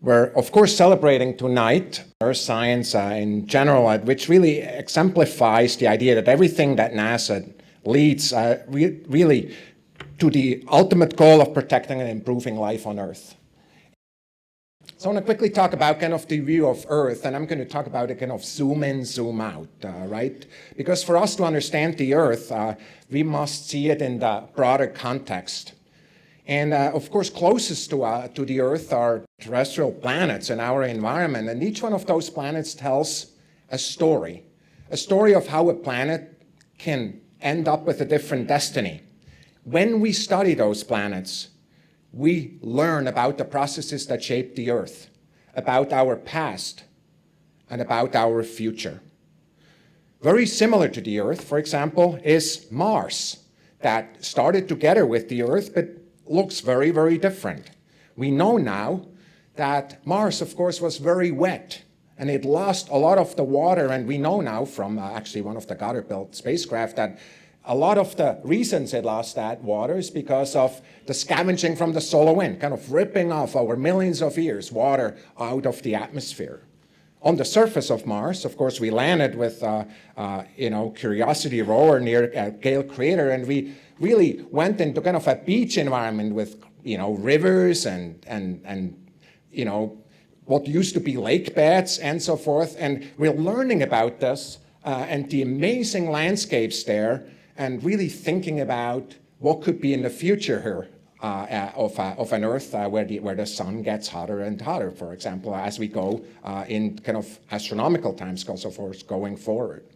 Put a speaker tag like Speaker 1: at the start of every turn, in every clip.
Speaker 1: We're, of course, celebrating tonight Earth science in general, which really exemplifies the idea that everything that NASA leads really to the ultimate goal of protecting and improving life on Earth. So I want to quickly talk about kind of the view of Earth, and I'm going to talk about a kind of zoom in, zoom out, right? Because for us to understand the Earth, we must see it in the broader context. And of course, closest to the Earth are terrestrial planets in our environment, and each one of those planets tells a story of how a planet can end up with a different destiny. When we study those planets, we learn about the processes that shape the Earth, about our past, and about our future. Very similar to the Earth, for example, is Mars, that started together with the Earth, but looks very, very different. We know now that Mars, of course, was very wet, and it lost a lot of the water, and we know now from actually one of the Goddard-built spacecraft that a lot of the reasons it lost that water is because of the scavenging from the solar wind, kind of ripping off over millions of years water out of the atmosphere. On the surface of Mars, of course, we landed with Curiosity rover near Gale Crater, and we really went into kind of a beach environment with rivers and what used to be lake beds and so forth. And we're learning about this and the amazing landscapes there, and really thinking about what could be in the future here of an Earth where the sun gets hotter and hotter, for example, as we go in kind of astronomical timescales, so forth, going forward.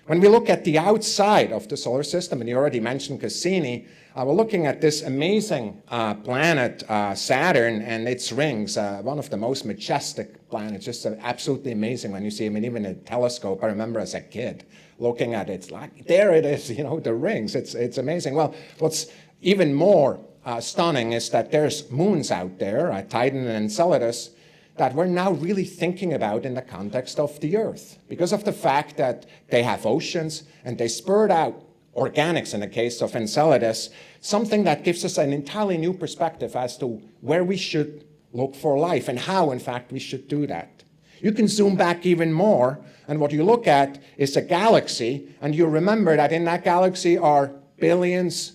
Speaker 1: When we look at the outside of the solar system, and you already mentioned Cassini, we're looking at this amazing planet, Saturn, and its rings, one of the most majestic planets, just absolutely amazing when you see them, and even a telescope. I remember as a kid looking at it, it's like, there it is, the rings, it's amazing. Well, what's even more stunning is that there's moons out there, Titan and Enceladus, that we're now really thinking about in the context of the Earth, because of the fact that they have oceans and they spurt out organics in the case of Enceladus, something that gives us an entirely new perspective as to where we should look for life and how, in fact, we should do that. You can zoom back even more, and what you look at is a galaxy, and you remember that in that galaxy are billions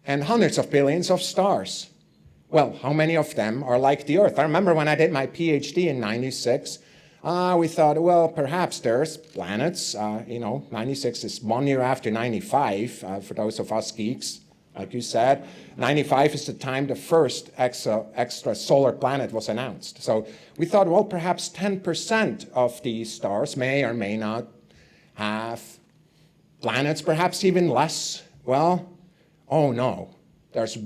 Speaker 1: and hundreds of billions of stars. Well, how many of them are like the Earth? I remember when I did my PhD in '96, we thought, well, perhaps there's planets. 96 is 1 year after 95, for those of us geeks, like you said. 95 is the time the first extrasolar planet was announced. So we thought, well, perhaps 10% of these stars may or may not have planets, perhaps even less. Well, oh no, there's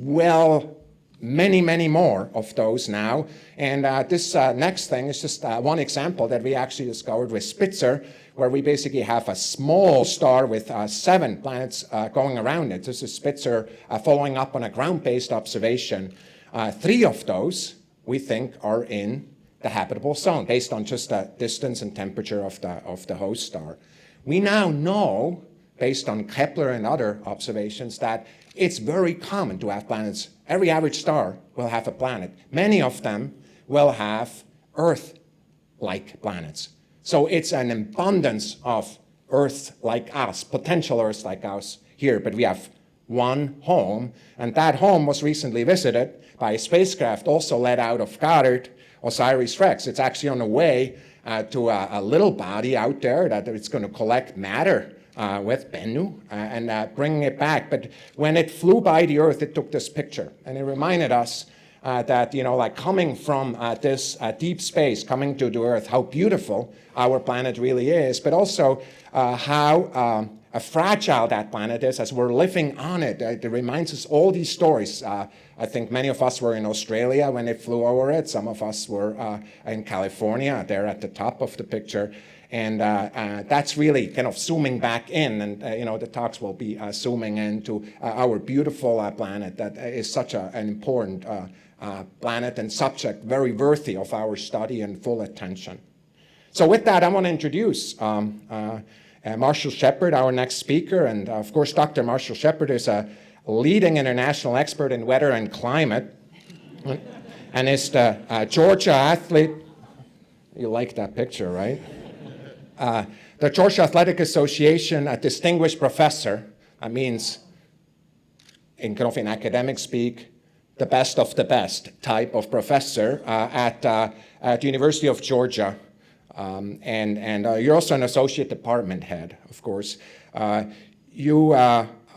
Speaker 1: many, many more of those now. And this next thing is just one example that we actually discovered with Spitzer, where we basically have a small star with 7 planets going around it. This is Spitzer following up on a ground-based observation. 3 of those, we think, are in the habitable zone, based on just the distance and temperature of the host star. We now know, based on Kepler and other observations, that it's very common to have planets. Every average star will have a planet. Many of them will have Earth-like planets. So it's an abundance of Earth like us, potential Earth like us here, but we have one home, and that home was recently visited by a spacecraft also led out of Goddard, OSIRIS-REx. It's actually on the way to a little body out there that it's going to collect matter with Bennu and bringing it back. But when it flew by the Earth, it took this picture, and it reminded us that, like coming from this deep space, coming to the Earth, how beautiful our planet really is, but also how fragile that planet is as we're living on it. It reminds us all these stories. I think many of us were in Australia when it flew over it. Some of us were in California, there at the top of the picture. And that's really kind of zooming back in, and the talks will be zooming into our beautiful planet that is such an important planet and subject, very worthy of our study and full attention. So with that, I want to introduce Marshall Shepard, our next speaker. And of course, Dr. Marshall Shepard is a leading international expert in weather and climate. and is the Georgia athlete. You like that picture, right? The Georgia Athletic Association, a distinguished professor. That means, in kind of in academic speak, the best of the best type of professor at the University of Georgia. And you're also an associate department head, of course. You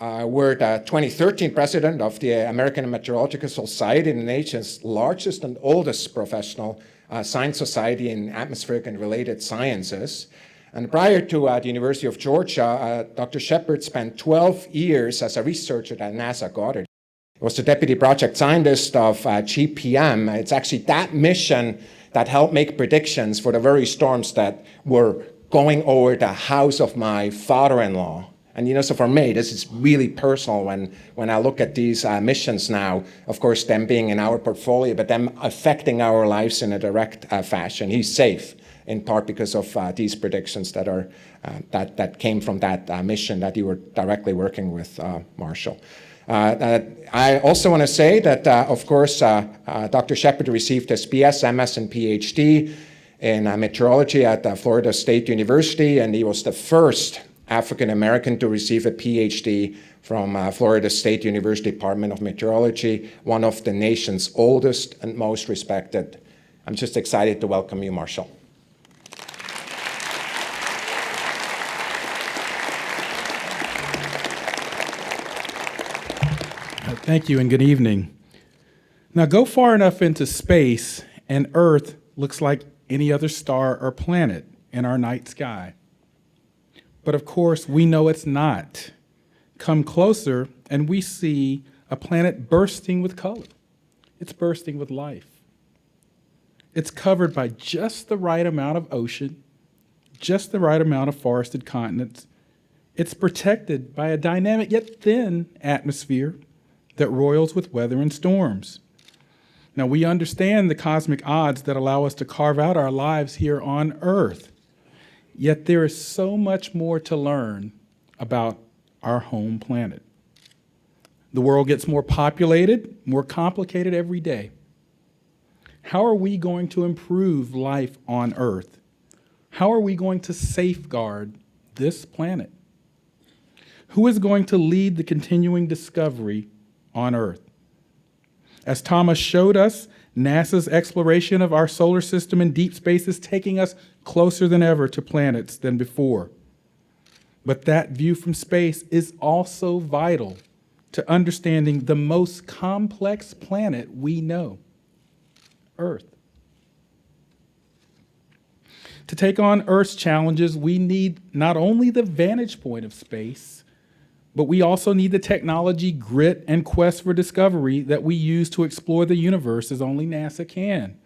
Speaker 1: were the 2013 president of the American Meteorological Society, the nation's largest and oldest professional science society in atmospheric and related sciences. And prior to the University of Georgia, Dr. Shepard spent 12 years as a researcher at NASA Goddard. He was the deputy project scientist of GPM. It's actually that mission that helped make predictions for the very storms that were going over the house of my father-in-law. And you know, so for me, this is really personal when I look at these missions now, of course, them being in our portfolio, but them affecting our lives in a direct fashion. He's safe, in part because of these predictions that are that came from that mission that you were directly working with, Marshall. I also want to say that, of course, Dr. Shepard received his BS, MS, and PhD in meteorology at Florida State University, and he was the first African American to receive a PhD from Florida State University Department of Meteorology, one of the nation's oldest and most respected. I'm just excited to welcome you, Marshall.
Speaker 2: Thank you and good evening. Now go far enough into space and Earth looks like any other star or planet in our night sky. But of course, we know it's not. Come closer and we see a planet bursting with color. It's bursting with life. It's covered by just the right amount of ocean, just the right amount of forested continents. It's protected by a dynamic yet thin atmosphere that roils with weather and storms. Now, we understand the cosmic odds that allow us to carve out our lives here on Earth. Yet there is so much more to learn about our home planet. The world gets more populated, more complicated every day. How are we going to improve life on Earth? How are we going to safeguard this planet? Who is going to lead the continuing discovery on Earth? As Thomas showed us, NASA's exploration of our solar system and deep space is taking us closer than ever to planets than before. But that view from space is also vital to understanding the most complex planet we know, Earth. To take on Earth's challenges, we need not only the vantage point of space, but we also need the technology, grit, and quest for discovery that we use to explore the universe as only NASA can.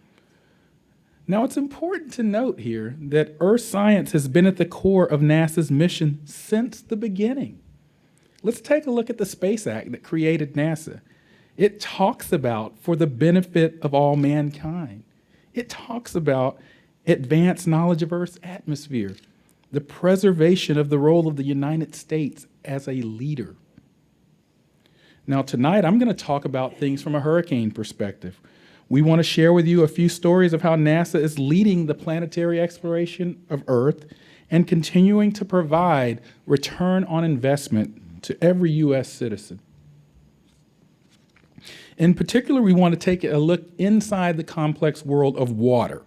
Speaker 2: Now, it's important to note here that Earth science has been at the core of NASA's mission since the beginning. Let's take a look at the Space Act that created NASA. It talks about for the benefit of all mankind. It talks about advanced knowledge of Earth's atmosphere, the preservation of the role of the United States as a leader. Now tonight, I'm going to talk about things from a hurricane perspective. We want to share with you a few stories of how NASA is leading the planetary exploration of Earth and continuing to provide return on investment to every U.S. citizen. In particular, we want to take a look inside the complex world of water.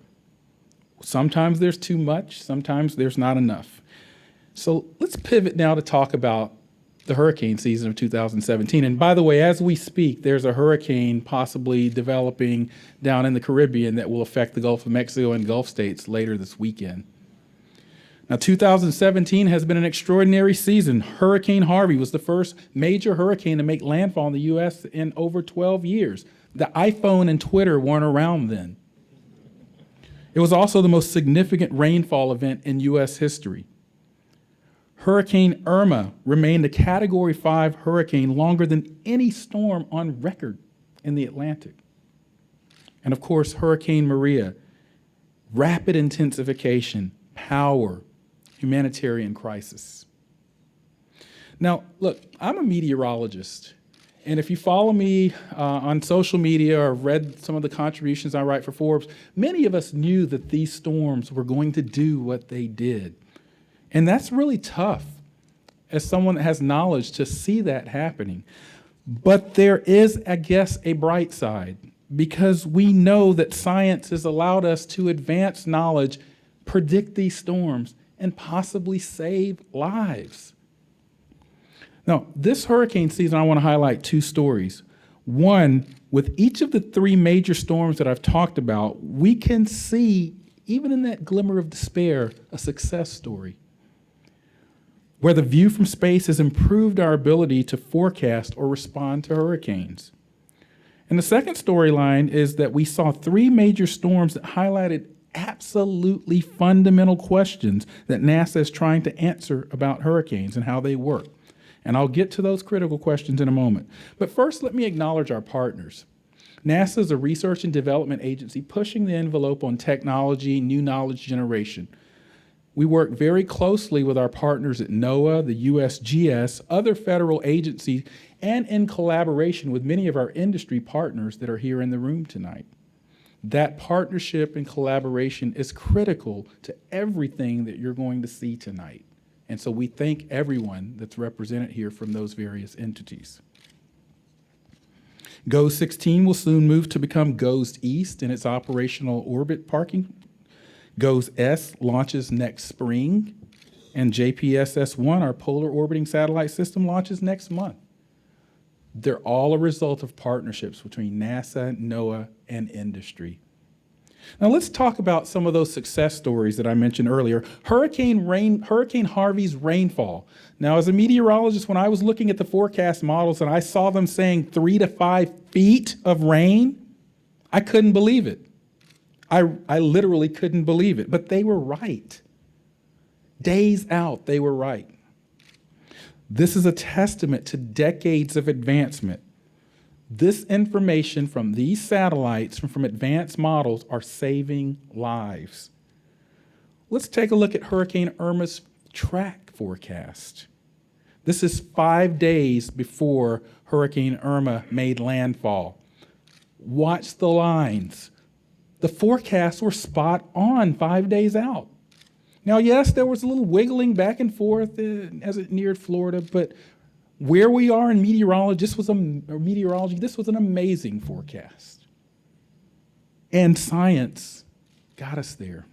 Speaker 2: Sometimes there's too much, sometimes there's not enough. So let's pivot now to talk about the hurricane season of 2017. And by the way, as we speak, there's a hurricane possibly developing down in the Caribbean that will affect the Gulf of Mexico and Gulf states later this weekend. Now, 2017 has been an extraordinary season. Hurricane Harvey was the first major hurricane to make landfall in the U.S. in over 12 years. The iPhone and Twitter weren't around then. It was also the most significant rainfall event in U.S. history. Hurricane Irma remained a Category 5 hurricane longer than any storm on record in the Atlantic. And of course, Hurricane Maria, rapid intensification, power, humanitarian crisis. Now, look, I'm a meteorologist, And if you follow me on social media or read some of the contributions I write for Forbes, many of us knew that these storms were going to do what they did. And that's really tough as someone that has knowledge to see that happening. But there is, I guess, a bright side, because we know that science has allowed us to advance knowledge, predict these storms, and possibly save lives. Now, this hurricane season, I want to highlight two stories. One, with each of the three major storms that I've talked about, we can see, even in that glimmer of despair, a success story, where the view from space has improved our ability to forecast or respond to hurricanes. And the second storyline is that we saw three major storms that highlighted absolutely fundamental questions that NASA is trying to answer about hurricanes and how they work. And I'll get to those critical questions in a moment. But first, let me acknowledge our partners. NASA is a research and development agency pushing the envelope on technology, new knowledge generation. We work very closely with our partners at NOAA, the USGS, other federal agencies, and in collaboration with many of our industry partners that are here in the room tonight. That partnership and collaboration is critical to everything that you're going to see tonight. And so we thank everyone that's represented here from those various entities. GOES 16 will soon move to become GOES East in its operational orbit parking. GOES S launches next spring, and JPSS-1, our polar orbiting satellite system, launches next month. They're all a result of partnerships between NASA, NOAA, and industry. Now let's talk about some of those success stories that I mentioned earlier. Hurricane Harvey's rainfall. Now, as a meteorologist, when I was looking at the forecast models and I saw them saying 3 to 5 feet of rain, I couldn't believe it. I literally couldn't believe it, but they were right. Days out, they were right. This is a testament to decades of advancement. This information from these satellites, from advanced models, are saving lives. Let's take a look at Hurricane Irma's track forecast. This is 5 days before Hurricane Irma made landfall. Watch the lines. The forecasts were spot on 5 days out. Now, yes, there was a little wiggling back and forth as it neared Florida, but where we are in meteorology, this was an amazing forecast. And science got us there.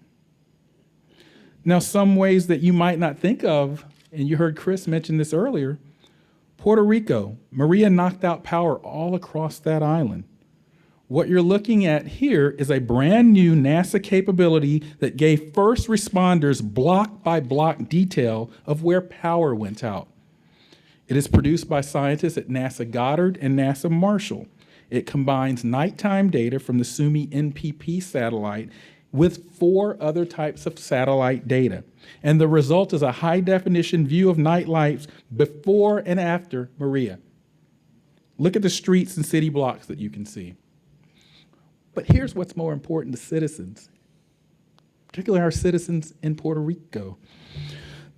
Speaker 2: Now, some ways that you might not think of, and you heard Chris mention this earlier, Puerto Rico, Maria knocked out power all across that island. What you're looking at here is a brand new NASA capability that gave first responders block by block detail of where power went out. It is produced by scientists at NASA Goddard and NASA Marshall. It combines nighttime data from the Suomi NPP satellite with 4 other types of satellite data. And the result is a high-definition view of night lights before and after Maria. Look at the streets and city blocks that you can see. But here's what's more important to citizens, particularly our citizens in Puerto Rico.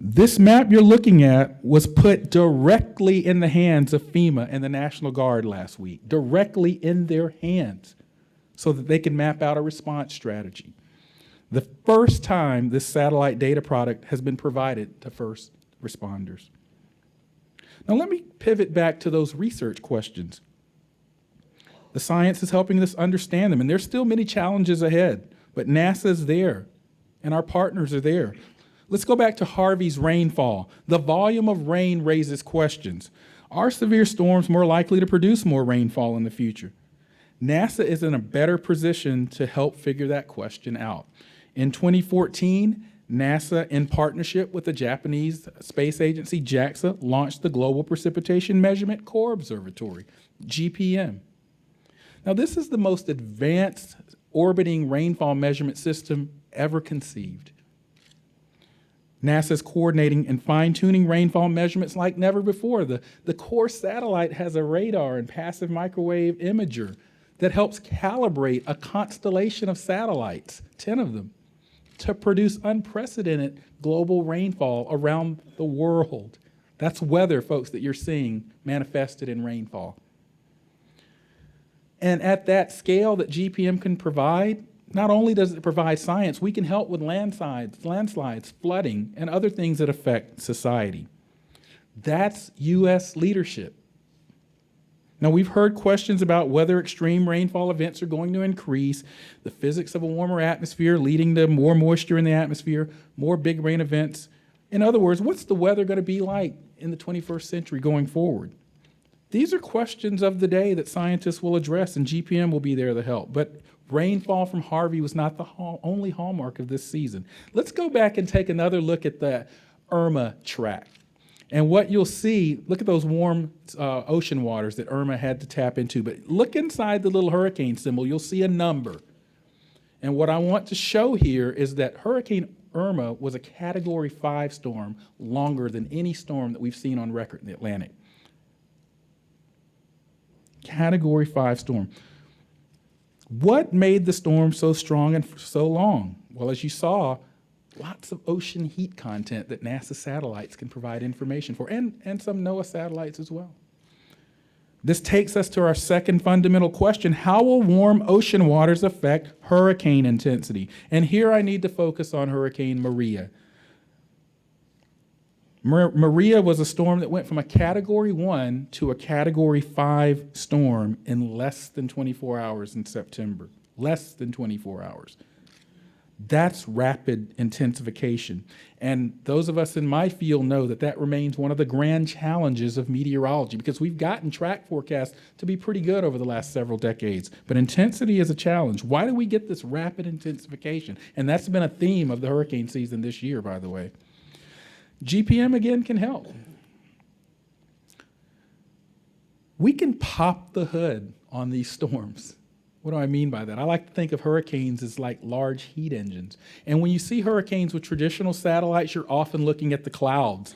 Speaker 2: This map you're looking at was put directly in the hands of FEMA and the National Guard last week, directly in their hands, so that they can map out a response strategy. The first time this satellite data product has been provided to first responders. Now let me pivot back to those research questions. The science is helping us understand them, and there's still many challenges ahead, but NASA's there, and our partners are there. Let's go back to Harvey's rainfall. The volume of rain raises questions. Are severe storms more likely to produce more rainfall in the future? NASA is in a better position to help figure that question out. In 2014, NASA, in partnership with the Japanese space agency JAXA, launched the Global Precipitation Measurement Core Observatory, GPM. Now, this is the most advanced orbiting rainfall measurement system ever conceived. NASA is coordinating and fine-tuning rainfall measurements like never before. The core satellite has a radar and passive microwave imager that helps calibrate a constellation of satellites, 10 of them, to produce unprecedented global rainfall around the world. That's weather, folks, that you're seeing manifested in rainfall. And at that scale that GPM can provide, not only does it provide science, we can help with landslides, flooding, and other things that affect society. That's U.S. leadership. Now, we've heard questions about whether extreme rainfall events are going to increase, the physics of a warmer atmosphere leading to more moisture in the atmosphere, more big rain events. In other words, what's the weather going to be like in the 21st century going forward? These are questions of the day that scientists will address, and GPM will be there to help. But rainfall from Harvey was not the only hallmark of this season. Let's go back and take another look at the Irma track. And what you'll see, look at those warm ocean waters that Irma had to tap into, but look inside the little hurricane symbol, you'll see a number. And what I want to show here is that Hurricane Irma was a Category 5 storm, longer than any storm that we've seen on record in the Atlantic. Category 5 storm. What made the storm so strong and for so long? Well, as you saw, lots of ocean heat content that NASA satellites can provide information for, and some NOAA satellites as well. This takes us to our second fundamental question: how will warm ocean waters affect hurricane intensity? And here I need to focus on Hurricane Maria. Maria was a storm that went from a Category 1 to a Category 5 storm in less than 24 hours in September. Less than 24 hours. That's rapid intensification. And those of us in my field know that that remains one of the grand challenges of meteorology, because we've gotten track forecasts to be pretty good over the last several decades. But intensity is a challenge. Why do we get this rapid intensification? And that's been a theme of the hurricane season this year, by the way. GPM, again, can help. We can pop the hood on these storms. What do I mean by that? I like to think of hurricanes as like large heat engines. And when you see hurricanes with traditional satellites, you're often looking at the clouds.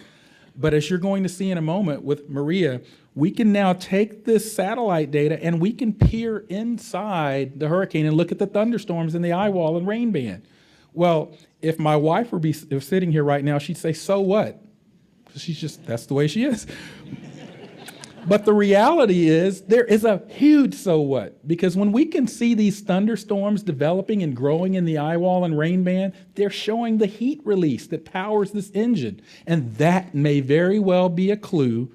Speaker 2: But as you're going to see in a moment with Maria, we can now take this satellite data and we can peer inside the hurricane and look at the thunderstorms in the eye wall and rain band. Well, if my wife were sitting here right now, she'd say, so what? That's the way she is. But the reality is there is a huge so what, because when we can see these thunderstorms developing and growing in the eye wall and rain band, they're showing the heat release that powers this engine. And that may very well be a clue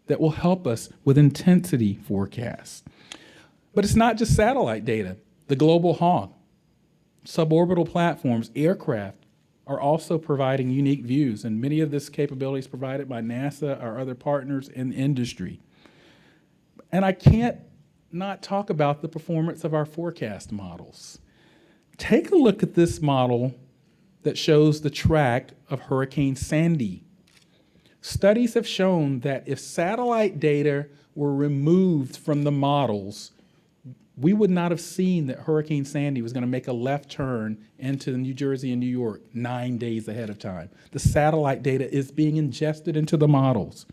Speaker 2: that will help us with intensity forecasts. But it's not just satellite data. The global hawk, suborbital platforms, aircraft are also providing unique views, and many of this capability is provided by NASA or other partners in the industry. And I can't not talk about the performance of our forecast models. Take a look at this model that shows the track of Hurricane Sandy. Studies have shown that if satellite data were removed from the models, we would not have seen that Hurricane Sandy was going to make a left turn into New Jersey and New York 9 days ahead of time. The satellite data is being ingested into the models.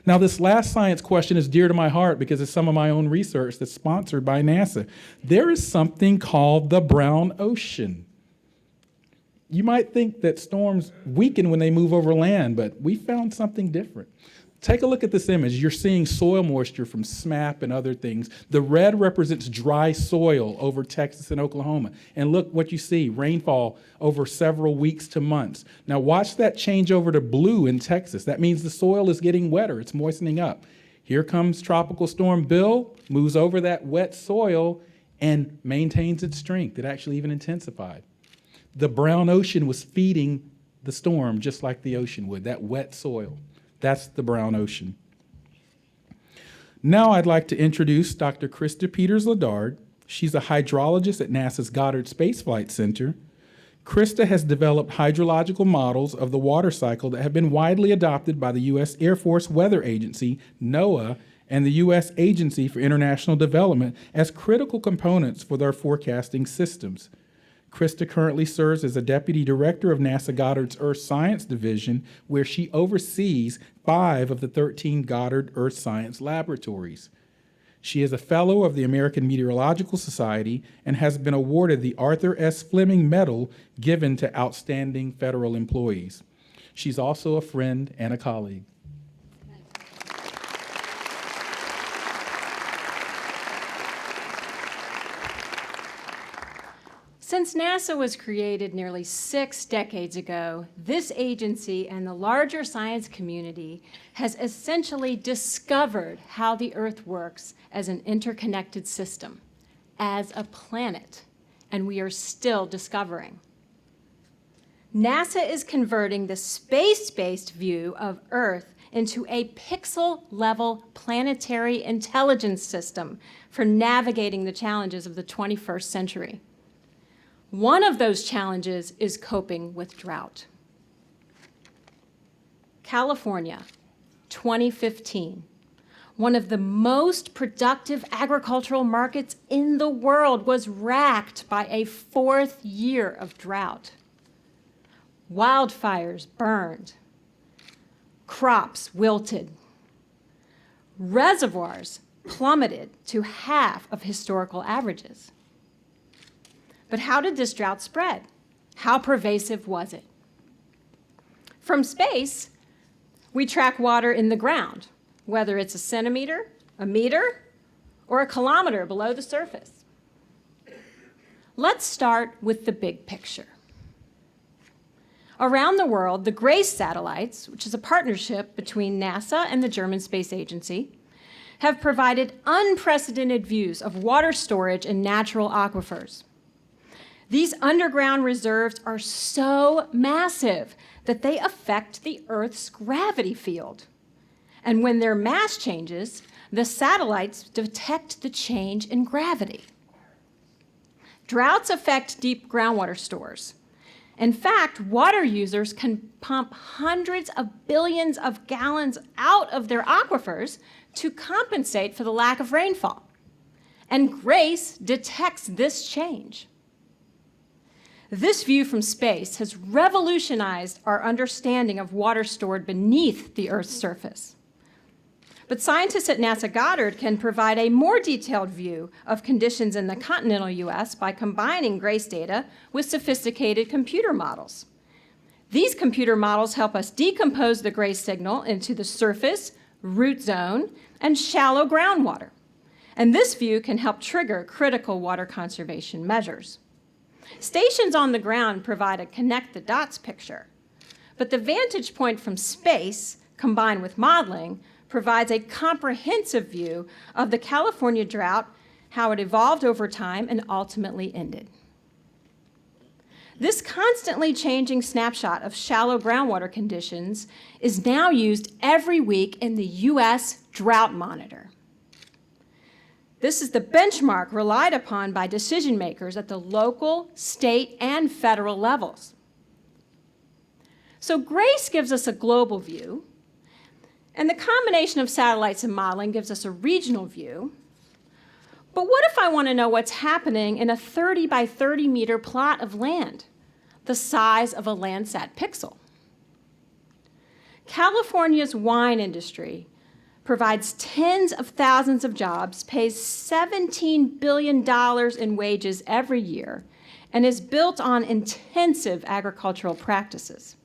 Speaker 2: Now, this last science question is dear to my heart because it's some of my own research that's sponsored by NASA. There is something called the brown ocean. You might think that storms weaken when they move over land, but we found something different. Take a look at this image. You're seeing soil moisture from SMAP and other things. The red represents dry soil over Texas and Oklahoma. And look what you see, rainfall over several weeks to months. Now watch that change over to blue in Texas. That means the soil is getting wetter, it's moistening up. Here comes Tropical Storm Bill, moves over that wet soil and maintains its strength. It actually even intensified. The brown ocean was feeding the storm just like the ocean would, that wet soil. That's the brown ocean. Now I'd like to introduce Dr. Krista Peters-Ladard. She's a hydrologist at NASA's Goddard Space Flight Center. Krista has developed hydrological models of the water cycle that have been widely adopted by the U.S. Air Force Weather Agency, NOAA, and the U.S. Agency for International Development as critical components for their forecasting systems. Krista currently serves as a deputy director of NASA Goddard's Earth Science Division, where she oversees 5 of the 13 Goddard Earth Science laboratories. She is a fellow of the American Meteorological Society and has been awarded the Arthur S. Fleming Medal given to outstanding federal employees. She's also a friend and a colleague.
Speaker 3: Since NASA was created nearly 6 decades ago, this agency and the larger science community has essentially discovered how the Earth works as an interconnected system, as a planet, and we are still discovering. NASA is converting the space-based view of Earth into a pixel-level planetary intelligence system for navigating the challenges of the 21st century. One of those challenges is coping with drought. California, 2015. One of the most productive agricultural markets in the world was racked by a 4th year of drought. Wildfires burned. Crops wilted. Reservoirs plummeted to half of historical averages. But how did this drought spread? How pervasive was it? From space, we track water in the ground, whether it's a centimeter, a meter, or a kilometer below the surface. Let's start with the big picture. Around the world, the GRACE satellites, which is a partnership between NASA and the German Space Agency, have provided unprecedented views of water storage in natural aquifers. These underground reserves are so massive that they affect the Earth's gravity field. And when their mass changes, the satellites detect the change in gravity. Droughts affect deep groundwater stores. In fact, water users can pump hundreds of billions of gallons out of their aquifers to compensate for the lack of rainfall. And GRACE detects this change. This view from space has revolutionized our understanding of water stored beneath the Earth's surface. But scientists at NASA Goddard can provide a more detailed view of conditions in the continental US by combining GRACE data with sophisticated computer models. These computer models help us decompose the GRACE signal into the surface, root zone, and shallow groundwater. And this view can help trigger critical water conservation measures. Stations on the ground provide a connect-the-dots picture, but the vantage point from space, combined with modeling, provides a comprehensive view of the California drought, how it evolved over time and ultimately ended. This constantly changing snapshot of shallow groundwater conditions is now used every week in the US Drought Monitor. This is the benchmark relied upon by decision makers at the local, state, and federal levels. So GRACE gives us a global view, and the combination of satellites and modeling gives us a regional view. But what if I want to know what's happening in a 30 by 30 meter plot of land, the size of a Landsat pixel? California's wine industry provides tens of thousands of jobs, pays $17 billion in wages every year, and is built on intensive agricultural practices.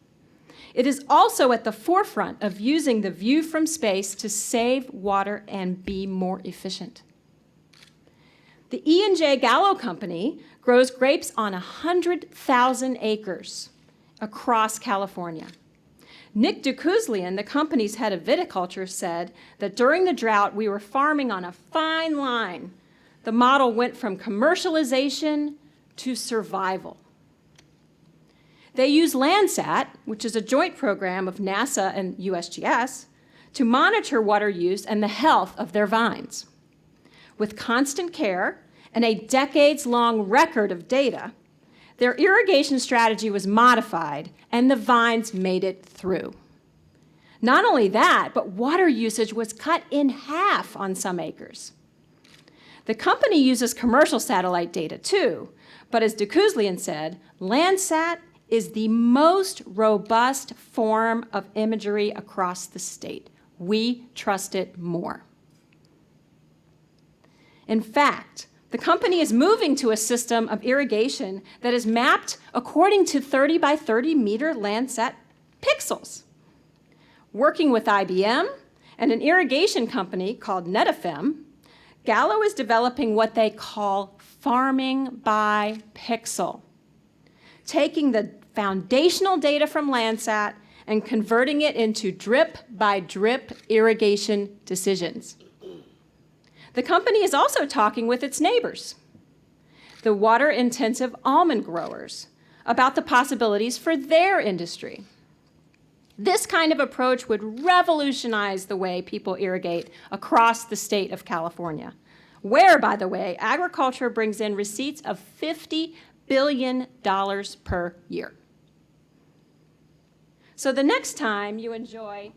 Speaker 3: It is also at the forefront of using the view from space to save water and be more efficient. The E&J Gallo Company grows grapes on 100,000 acres across California. Nick Dukuzlian, the company's head of viticulture, said that during the drought, we were farming on a fine line. The model went from commercialization to survival. They use Landsat, which is a joint program of NASA and USGS, to monitor water use and the health of their vines. With constant care and a decades-long record of data, their irrigation strategy was modified, and the vines made it through. Not only that, but water usage was cut in half on some acres. The company uses commercial satellite data too, but as Dukuzlian said, Landsat is the most robust form of imagery across the state. We trust it more. In fact, the company is moving to a system of irrigation that is mapped according to 30 by 30 meter Landsat pixels. Working with IBM and an irrigation company called NetFM, Gallo is developing what they call farming by pixel, taking the foundational data from Landsat and converting it into drip-by-drip irrigation decisions. The company is also talking with its neighbors, the water-intensive almond growers, about the possibilities for their industry. This kind of approach would revolutionize the way people irrigate across the state of California, where, by the way, agriculture brings in receipts of $50 billion per year. So the next time you enjoy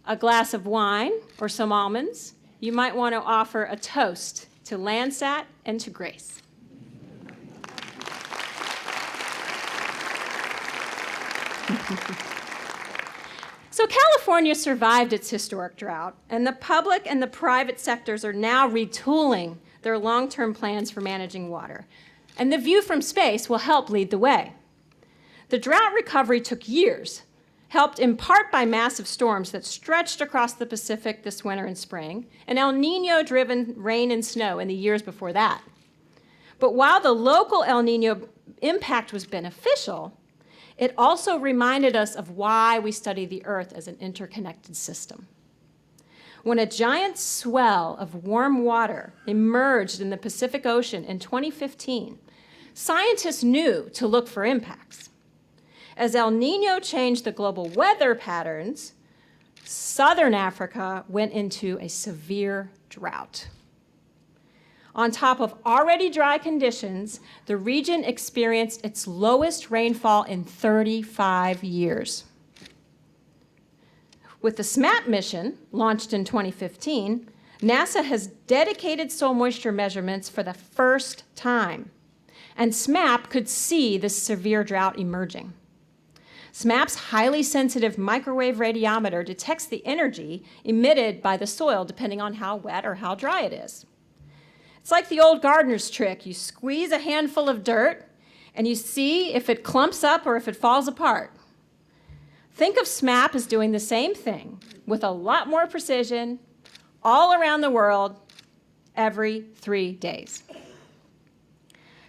Speaker 3: a glass of wine or some almonds, you might want to offer a toast to Landsat and to Grace. So California survived its historic drought, and the public and the private sectors are now retooling their long-term plans for managing water. And the view from space will help lead the way. The drought recovery took years, helped in part by massive storms that stretched across the Pacific this winter and spring, and El Niño-driven rain and snow in the years before that. But while the local El Niño impact was beneficial, it also reminded us of why we study the Earth as an interconnected system. When a giant swell of warm water emerged in the Pacific Ocean in 2015, scientists knew to look for impacts. As El Niño changed the global weather patterns, southern Africa went into a severe drought. On top of already dry conditions, the region experienced its lowest rainfall in 35 years. With the SMAP mission, launched in 2015, NASA has dedicated soil moisture measurements for the first time, and SMAP could see this severe drought emerging. SMAP's highly sensitive microwave radiometer detects the energy emitted by the soil depending on how wet or how dry it is. It's like the old gardener's trick. You squeeze a handful of dirt, and you see if it clumps up or if it falls apart. Think of SMAP as doing the same thing with a lot more precision all around the world every 3 days.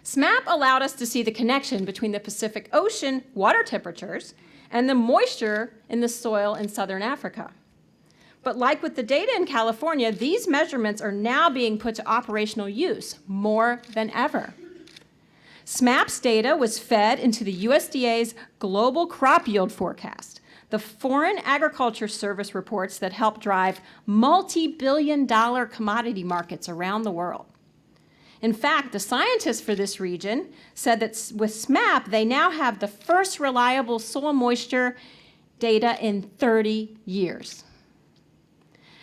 Speaker 3: SMAP allowed us to see the connection between the Pacific Ocean water temperatures and the moisture in the soil in southern Africa. But like with the data in California, these measurements are now being put to operational use more than ever. SMAP's data was fed into the USDA's global crop yield forecast, the Foreign Agriculture Service reports that help drive multi-billion-dollar commodity markets around the world. In fact, the scientists for this region said that with SMAP, they now have the first reliable soil moisture data in 30 years.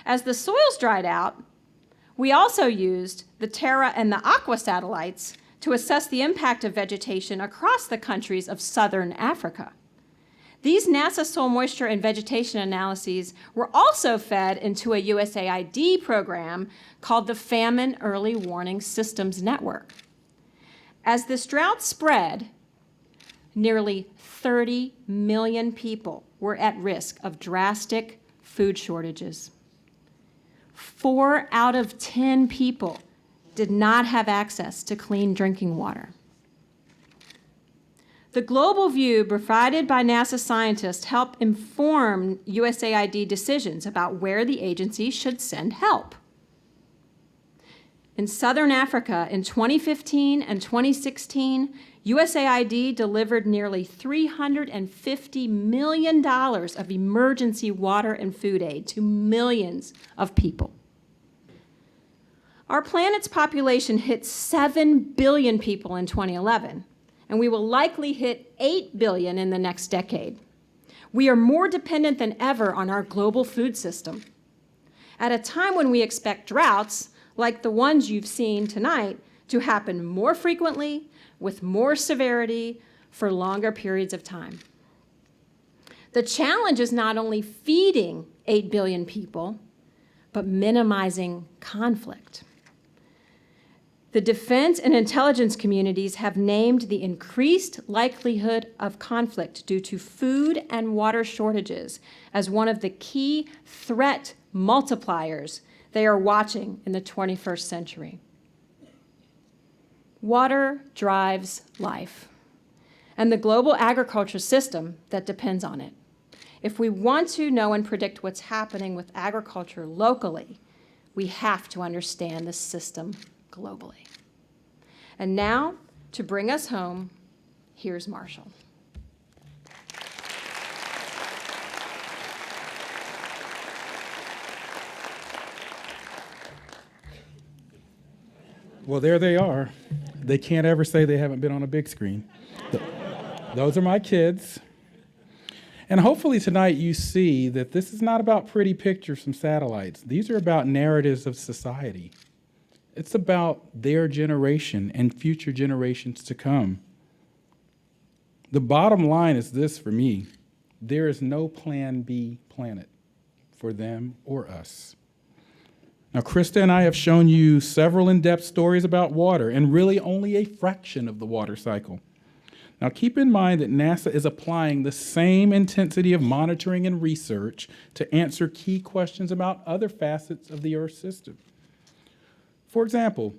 Speaker 3: As the soils dried out, we also used the Terra and the Aqua satellites to assess the impact of vegetation across the countries of southern Africa. These NASA soil moisture and vegetation analyses were also fed into a USAID program called the Famine Early Warning Systems Network. As this drought spread, nearly 30 million people were at risk of drastic food shortages. 4 out of 10 people did not have access to clean drinking water. The global view provided by NASA scientists helped inform USAID decisions about where the agency should send help. In southern Africa in 2015 and 2016, USAID delivered nearly $350 million of emergency water and food aid to millions of people. Our planet's population hit 7 billion people in 2011, and we will likely hit 8 billion in the next decade. We are more dependent than ever on our global food system. At a time when we expect droughts, like the ones you've seen tonight, to happen more frequently, with more severity, for longer periods of time. The challenge is not only feeding 8 billion people, but minimizing conflict. The defense and intelligence communities have named the increased likelihood of conflict due to food and water shortages as one of the key threat multipliers they are watching in the 21st century. Water drives life and the global agriculture system that depends on it. If we want to know and predict what's happening with agriculture locally, we have to understand the system globally. And now, to bring us home, here's Marshall.
Speaker 2: Well, there they are. They can't ever say they haven't been on a big screen. Those are my kids. And hopefully tonight you see that this is not about pretty pictures from satellites. These are about narratives of society. It's about their generation and future generations to come. The bottom line is this for me: there is no plan B planet for them or us. Now, Krista and I have shown you several in-depth stories about water, and really only a fraction of the water cycle. Now, keep in mind that NASA is applying the same intensity of monitoring and research to answer key questions about other facets of the Earth system. For example,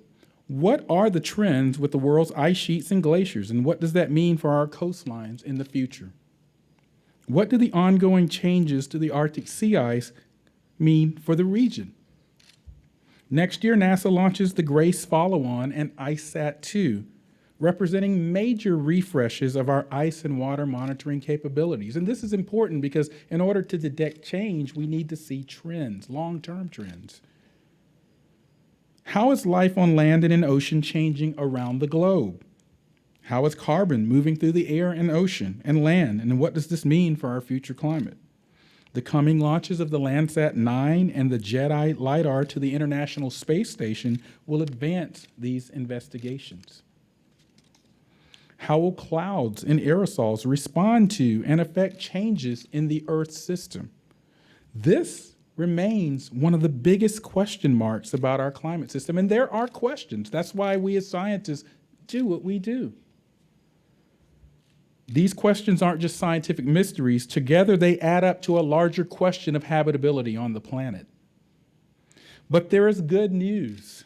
Speaker 2: what are the trends with the world's ice sheets and glaciers, and what does that mean for our coastlines in the future? What do the ongoing changes to the Arctic sea ice mean for the region? Next year, NASA launches the GRACE follow-on and ICESat-2, representing major refreshes of our ice and water monitoring capabilities. And this is important because in order to detect change, we need to see trends, long-term trends. How is life on land and in ocean changing around the globe? How is carbon moving through the air and ocean and land, and what does this mean for our future climate? The coming launches of the Landsat 9 and the JEDI LiDAR to the International Space Station will advance these investigations. How will clouds and aerosols respond to and affect changes in the Earth system? This remains one of the biggest question marks about our climate system, and there are questions. That's why we as scientists do what we do. These questions aren't just scientific mysteries. Together, they add up to a larger question of habitability on the planet. But there is good news.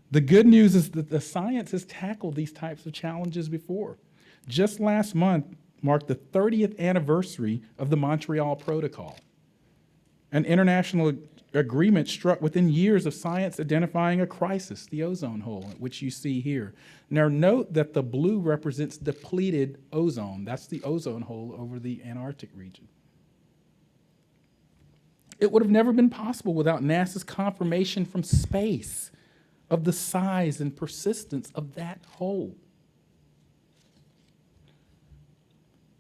Speaker 2: The good news is that the science has tackled these types of challenges before. Just last month marked the 30th anniversary of the Montreal Protocol, an international agreement struck within years of science identifying a crisis, the ozone hole, which you see here. Now note that the blue represents depleted ozone. That's the ozone hole over the Antarctic region. It would have never been possible without NASA's confirmation from space of the size and persistence of that hole.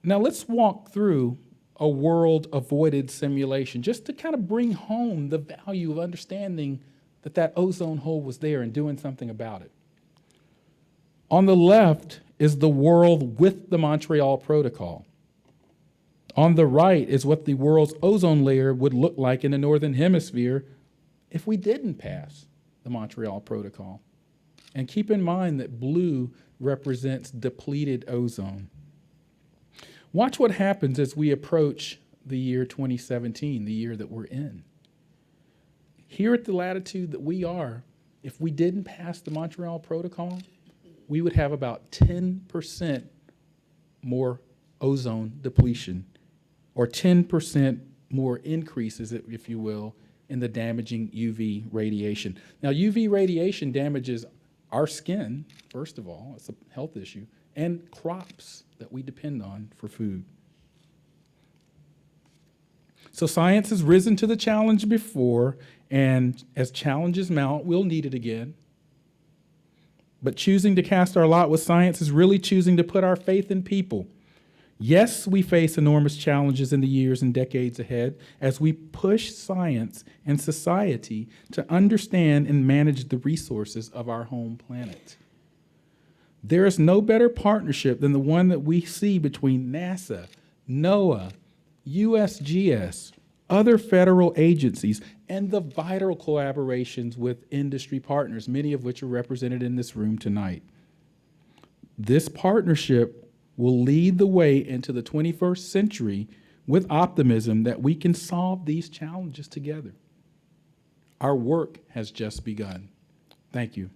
Speaker 2: Now let's walk through a world avoided simulation, just to kind of bring home the value of understanding that that ozone hole was there and doing something about it. On the left is the world with the Montreal Protocol. On the right is what the world's ozone layer would look like in the Northern Hemisphere if we didn't pass the Montreal Protocol. And keep in mind that blue represents depleted ozone. Watch what happens as we approach the year 2017, the year that we're in. Here at the latitude that we are, if we didn't pass the Montreal Protocol, we would have about 10% more ozone depletion, or 10% more increases, if you will, in the damaging UV radiation. Now, UV radiation damages our skin, first of all, it's a health issue, and crops that we depend on for food. So science has risen to the challenge before, and as challenges mount, we'll need it again. But choosing to cast our lot with science is really choosing to put our faith in people. Yes, we face enormous challenges in the years and decades ahead as we push science and society to understand and manage the resources of our home planet. There is no better partnership than the one that we see between NASA, NOAA, USGS, other federal agencies, and the vital collaborations with industry partners, many of which are represented in this room tonight. This partnership will lead the way into the 21st century with optimism that we can solve these challenges together. Our work has just begun. Thank you.